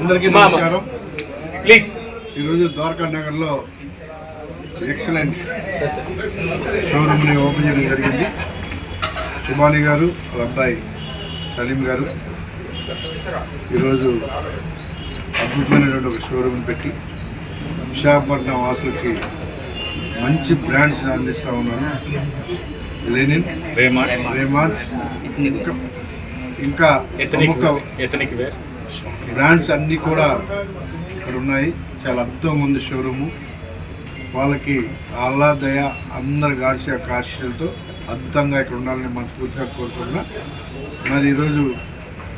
అందరికీ నమస్కారం. ప్లీజ్ ఈరోజు ద్వారకా నగర్లో ఎక్సలెంట్ షోరూమ్ని ఓపెన్ చేయడం జరిగింది. సుమాని గారు వాళ్ళ అబ్బాయి సలీం గారు ఈరోజు అద్భుతమైనటువంటి ఒక షోరూమ్ని పెట్టి విశాఖపట్నం వాసులకి మంచి బ్రాండ్స్ అందిస్తూ ఉన్నాను. లెనిన్, రేమాండ్, ఇంకా ఎథనిక్ బ్రాండ్స్ అన్నీ కూడా ఇక్కడ ఉన్నాయి. చాలా అద్భుతంగా ఉంది షోరూము. వాళ్ళకి అల్లా దయ అందరి గాడ్స్ యొక్క ఆశీస్సులతో అద్భుతంగా ఇక్కడ ఉండాలని మనస్ఫూర్తిగా కోరుకుంటున్నా. మరి ఈరోజు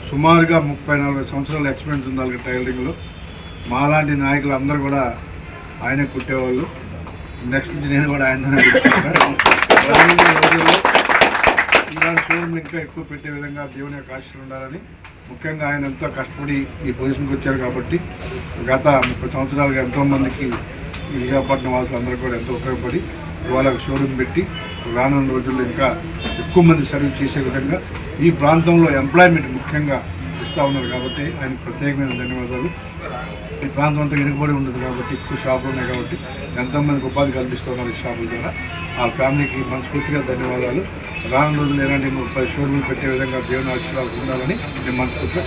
సుమారుగా 30-40 సంవత్సరాల ఎక్స్పీరియన్స్ ఉంది వాళ్ళకి టైలరింగ్లో. మాలాంటి నాయకులు అందరూ కూడా ఆయనే కుట్టేవాళ్ళు. నెక్స్ట్ నుంచి నేను కూడా ఆయన ఇలాంటి షోరూమ్ ఇంకా ఎక్కువ పెట్టే విధంగా దేవుని యొక్క ఆశీస్సులు ఉండాలని, ముఖ్యంగా ఆయన ఎంతో కష్టపడి ఈ పొజిషన్కి వచ్చారు కాబట్టి గత 30 సంవత్సరాలుగా ఎంతోమందికి విశాఖపట్నం వాళ్ళు అందరూ కూడా ఎంతో ఉపయోగపడి వాళ్ళ షోరూమ్ పెట్టి రానున్న రోజుల్లో ఇంకా ఎక్కువ మంది సర్వీస్ చేసే విధంగా ఈ ప్రాంతంలో ఎంప్లాయ్మెంట్ ముఖ్యంగా ఇస్తూ ఉన్నారు కాబట్టి ఆయనకు ప్రత్యేకమైన ధన్యవాదాలు. ఈ ప్రాంతం అంతా వెనుకబడి ఉండదు కాబట్టి ఎక్కువ షాపులు ఉన్నాయి కాబట్టి ఎంతోమందికి ఉపాధి కల్పిస్తున్నారు ఈ షాపుల ద్వారా. ఆ ఫ్యామిలీకి మనస్ఫూర్తిగా ధన్యవాదాలు. రానున్న రోజులు ఎలాంటి 30 షోరూమ్లు పెట్టే విధంగా దేవుని ఆశీర్వాదాలు ఉండాలని నేను మనస్ఫూర్తిగా